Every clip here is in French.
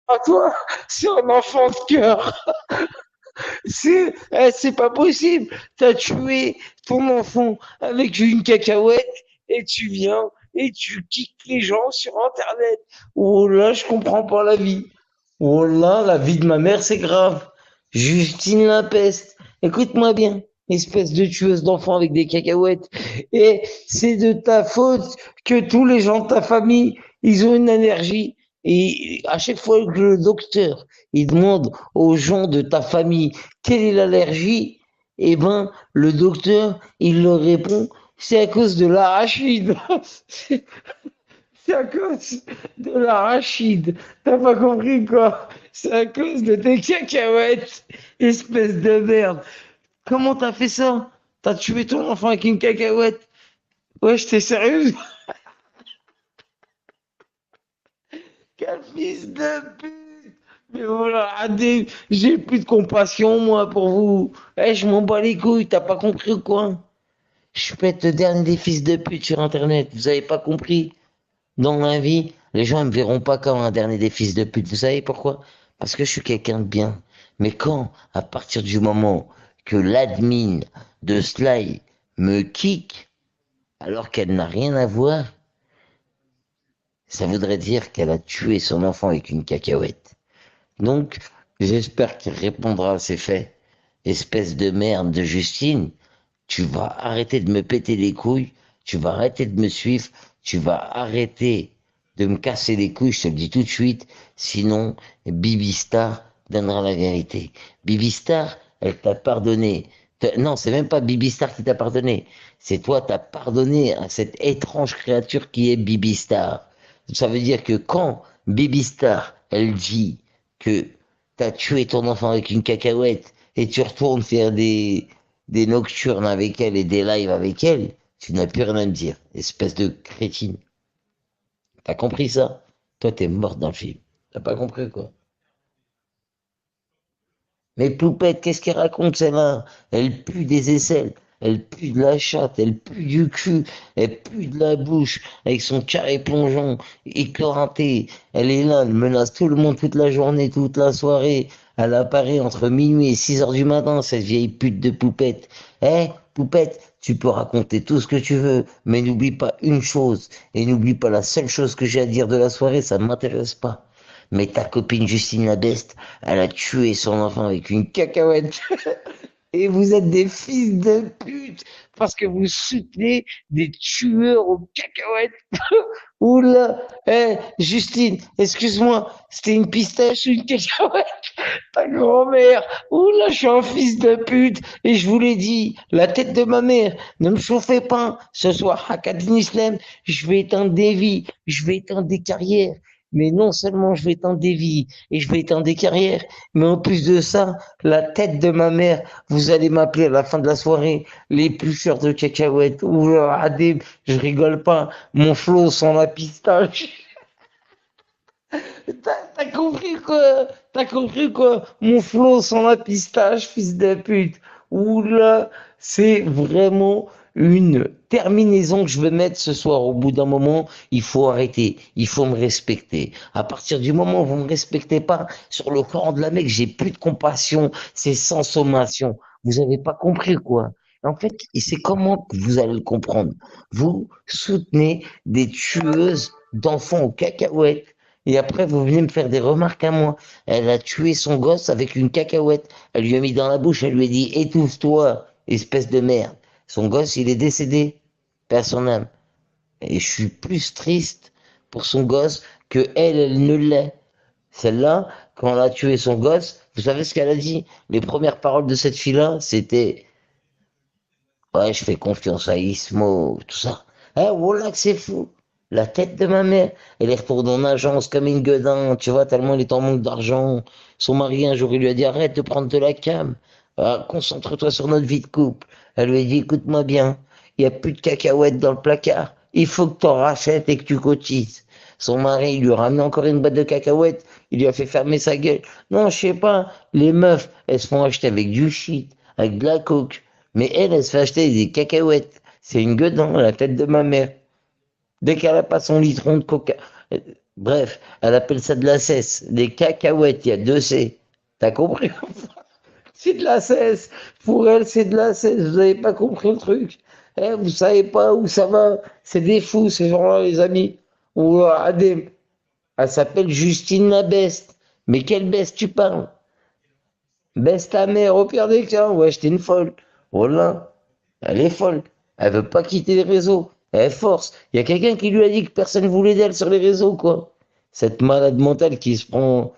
Ah, toi, c'est un enfant de cœur. C'est pas possible. T'as tué ton enfant avec une cacahuète et tu viens et tu kicks les gens sur Internet. Oh là, je comprends pas la vie. Oh là, la vie de ma mère, c'est grave. Justine la peste. Écoute-moi bien, espèce de tueuse d'enfants avec des cacahuètes. Et c'est de ta faute que tous les gens de ta famille, ils ont une allergie. Et à chaque fois que le docteur, il demande aux gens de ta famille quelle est l'allergie, eh ben, le docteur, il leur répond, c'est à cause de l'arachide. C'est à cause de l'arachide. T'as pas compris quoi? C'est à cause de tes cacahuètes, espèce de merde. Comment t'as fait ça? T'as tué ton enfant avec une cacahuète? Wesh, t'es sérieuse? Quel fils de pute! Mais voilà, j'ai plus de compassion, moi, pour vous. Eh, je m'en bats les couilles, t'as pas compris ou quoi? Je pète le dernier des fils de pute sur Internet. Vous avez pas compris? Dans ma vie, les gens ne me verront pas comme un dernier des fils de pute. Vous savez pourquoi? Parce que je suis quelqu'un de bien. Mais quand, à partir du moment que l'admin de Sly me kick, alors qu'elle n'a rien à voir, ça voudrait dire qu'elle a tué son enfant avec une cacahuète. Donc, j'espère qu'il répondra à ses faits. Espèce de merde de Justine, tu vas arrêter de me péter les couilles, tu vas arrêter de me suivre, tu vas arrêter de me casser les couilles, je te le dis tout de suite, sinon Bibi Star donnera la vérité. Bibi Star, elle t'a pardonné. Non, c'est même pas Bibi Star qui t'a pardonné, c'est toi, t'as pardonné à cette étrange créature qui est Bibi Star. Ça veut dire que quand Bibi Star, elle dit que t'as tué ton enfant avec une cacahuète et tu retournes faire des nocturnes avec elle et des lives avec elle, tu n'as plus rien à me dire, espèce de crétine. T'as compris ça? Toi, t'es morte dans le film. T'as pas compris quoi? Mais Poupette, qu'est-ce qu'elle raconte celle-là? Elle pue des aisselles, elle pue de la chatte, elle pue du cul, elle pue de la bouche, avec son carré plongeon éclaté. Elle est là, elle menace tout le monde toute la journée, toute la soirée. Elle apparaît entre minuit et 6 heures du matin, cette vieille pute de Poupette. Eh, Poupette, tu peux raconter tout ce que tu veux, mais n'oublie pas une chose, et n'oublie pas la seule chose que j'ai à dire de la soirée, ça ne m'intéresse pas. Mais ta copine Justine la Beste, elle a tué son enfant avec une cacahuète. Et vous êtes des fils de pute parce que vous soutenez des tueurs aux cacahuètes. Oula, Justine, excuse-moi, c'était une pistache ou une cacahuète? Ta grand-mère. Oula, je suis un fils de pute. Et je vous l'ai dit, la tête de ma mère, ne me chauffez pas. Ce soir, à Islam, je vais éteindre des vies, je vais éteindre des carrières. Mais non seulement je vais éteindre des vies et je vais éteindre des carrières, mais en plus de ça, la tête de ma mère, vous allez m'appeler à la fin de la soirée l'éplucheur de cacahuètes. Oula, Adib, je rigole pas. Mon flot sans la pistache. T'as compris quoi? T'as compris quoi? Mon flot sans la pistache, fils de pute. Oula, c'est vraiment une terminaison que je vais mettre ce soir. Au bout d'un moment, il faut arrêter. Il faut me respecter. À partir du moment où vous me respectez pas, sur le corps de la mec, j'ai plus de compassion. C'est sans sommation. Vous avez pas compris quoi? En fait, et c'est comment que vous allez le comprendre? Vous soutenez des tueuses d'enfants aux cacahuètes et après, vous venez me faire des remarques à moi. Elle a tué son gosse avec une cacahuète. Elle lui a mis dans la bouche, elle lui a dit, étouffe-toi, espèce de merde. Son gosse, il est décédé, perd son âme. Et je suis plus triste pour son gosse que elle ne l'est. Celle-là, quand elle a tué son gosse, vous savez ce qu'elle a dit? Les premières paroles de cette fille-là, c'était, ouais, je fais confiance à Ismo, tout ça. Eh, voilà que c'est fou. La tête de ma mère, elle est retournée en agence comme une gueudin, tu vois, tellement elle est en manque d'argent. Son mari, un jour, il lui a dit, arrête de prendre de la cam. Concentre-toi sur notre vie de couple. Elle lui a dit, écoute-moi bien, il n'y a plus de cacahuètes dans le placard. Il faut que tu en rachètes et que tu cotises. Son mari, il lui a ramené encore une boîte de cacahuètes. Il lui a fait fermer sa gueule. Non, je sais pas, les meufs, elles se font acheter avec du shit, avec de la coke. Mais elle, elle se fait acheter des cacahuètes. C'est une gueudin, la tête de ma mère. Dès qu'elle a pas son litron de coca. Bref, elle appelle ça de la cesse. Des cacahuètes, il y a deux C. T'as compris? C'est de la cesse. Pour elle, c'est de la cesse. Vous n'avez pas compris le truc. Eh, vous savez pas où ça va. C'est des fous, ces gens-là, les amis. Ou Adem. Elle s'appelle Justine la Beste. Mais quelle beste tu parles? Baisse ta mère, au pire des cas. Ouais, j'étais une folle. Voilà. Elle est folle. Elle veut pas quitter les réseaux. Elle force. Il y a quelqu'un qui lui a dit que personne voulait d'elle sur les réseaux, quoi. Cette malade mentale qui se prend.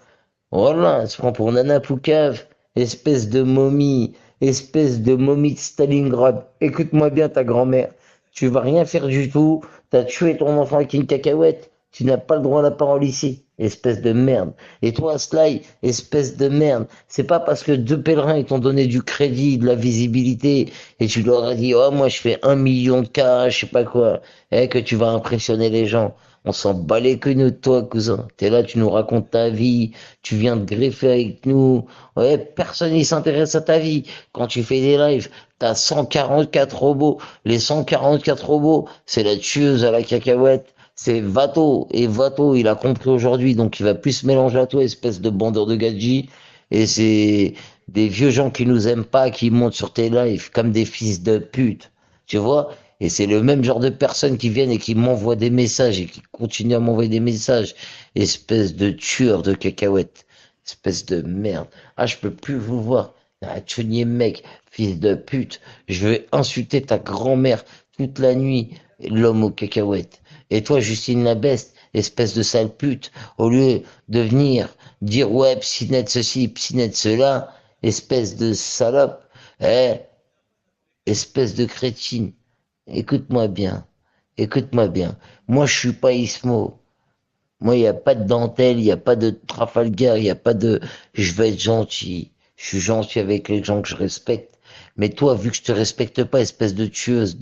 Voilà, elle se prend pour Nana Poucave. Espèce de momie de Stalingrad. Écoute-moi bien, ta grand-mère. Tu vas rien faire du tout. T'as tué ton enfant avec une cacahuète. Tu n'as pas le droit à la parole ici. Espèce de merde. Et toi, Sly, espèce de merde. C'est pas parce que deux pèlerins ils t'ont donné du crédit, de la visibilité, et tu leur as dit, oh, moi je fais 1 million de cas, je sais pas quoi, que tu vas impressionner les gens. On s'en bat les couilles de toi, cousin. T'es là, tu nous racontes ta vie, tu viens de greffer avec nous. Ouais, personne n'y s'intéresse à ta vie. Quand tu fais des lives, t'as 144 robots. Les 144 robots, c'est la tueuse à la cacahuète. C'est Vato. Et Vato, il a compris aujourd'hui, donc il va plus se mélanger à toi, espèce de bandeur de gadji. Et c'est des vieux gens qui nous aiment pas, qui montent sur tes lives comme des fils de pute. Tu vois? Et c'est le même genre de personnes qui viennent et qui m'envoient des messages et qui continuent à m'envoyer des messages. Espèce de tueur de cacahuètes. Espèce de merde. Ah, je peux plus vous voir. Ah, Tchonier mec, fils de pute. Je vais insulter ta grand-mère toute la nuit, l'homme aux cacahuètes. Et toi, Justine la Beste, espèce de sale pute, au lieu de venir dire ouais, psynette ceci, psynette cela, espèce de salope, eh, espèce de crétine. Écoute-moi bien, écoute-moi bien. Moi, je suis pas Ismo. Moi, il n'y a pas de dentelle, il n'y a pas de Trafalgar, il n'y a pas de je vais être gentil. Je suis gentil avec les gens que je respecte. Mais toi, vu que je te respecte pas, espèce de tueuse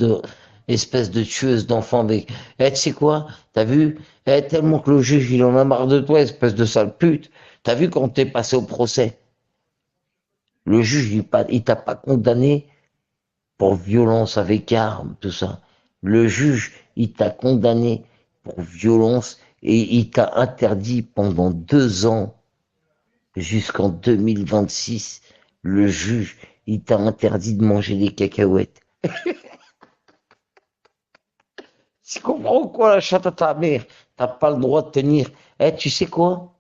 d'enfant avec. Eh, tu sais quoi? T'as vu? Eh, tellement que le juge, il en a marre de toi, espèce de sale pute. T'as vu quand t'es passé au procès? Le juge, il t'a pas condamné pour violence avec arme, tout ça. Le juge, il t'a condamné pour violence et il t'a interdit pendant 2 ans, jusqu'en 2026, le juge, il t'a interdit de manger des cacahuètes. Tu comprends quoi, la chatte à ta mère? T'as pas le droit de tenir. Eh, tu sais quoi?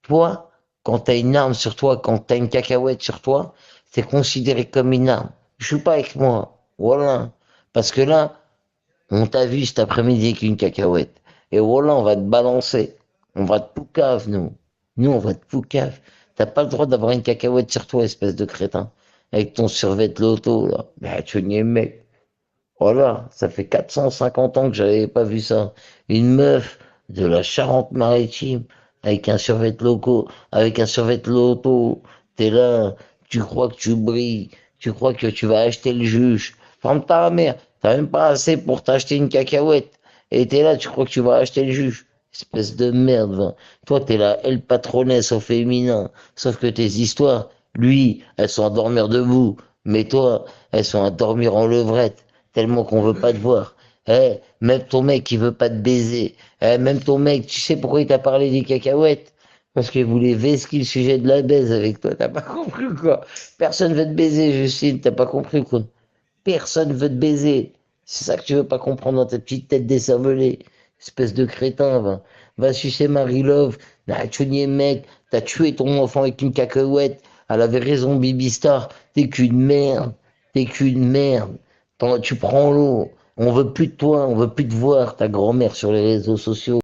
Toi, quand t'as une arme sur toi, quand t'as une cacahuète sur toi, c'est considéré comme une arme. Joue pas avec moi. Voilà. Parce que là, on t'a vu cet après-midi avec une cacahuète. Et voilà, on va te balancer. On va te poucave, nous. Nous, on va te poucave. T'as pas le droit d'avoir une cacahuète sur toi, espèce de crétin. Avec ton survêt loto, là. Mais tu es mec. Voilà, ça fait 450 ans que j'avais pas vu ça. Une meuf de la Charente-Maritime avec un survêt loco, avec un survêt loto. T'es là, tu crois que tu brilles, tu crois que tu vas acheter le juge. Ferme ta mère, t'as même pas assez pour t'acheter une cacahuète. Et t'es là, tu crois que tu vas acheter le juge. Espèce de merde, va. Toi, t'es la elle patronesse au féminin. Sauf que tes histoires, lui, elles sont à dormir debout. Mais toi, elles sont à dormir en levrette tellement qu'on veut pas te voir. Même ton mec, il veut pas te baiser. Même ton mec, tu sais pourquoi il t'a parlé des cacahuètes? Parce qu'il voulait vesquer le sujet de la baise avec toi. T'as pas compris quoi? Personne veut te baiser, Justine. T'as pas compris quoi? Personne veut te baiser. C'est ça que tu veux pas comprendre dans ta petite tête décervelée. Espèce de crétin, va. Va sucer Marie-Love. Tu niais mec. T'as tué ton enfant avec une cacahuète. Elle avait raison, Bibi Star. T'es qu'une merde. T'es qu'une merde. Tu prends l'eau. On veut plus de toi. On veut plus te voir, ta grand-mère sur les réseaux sociaux.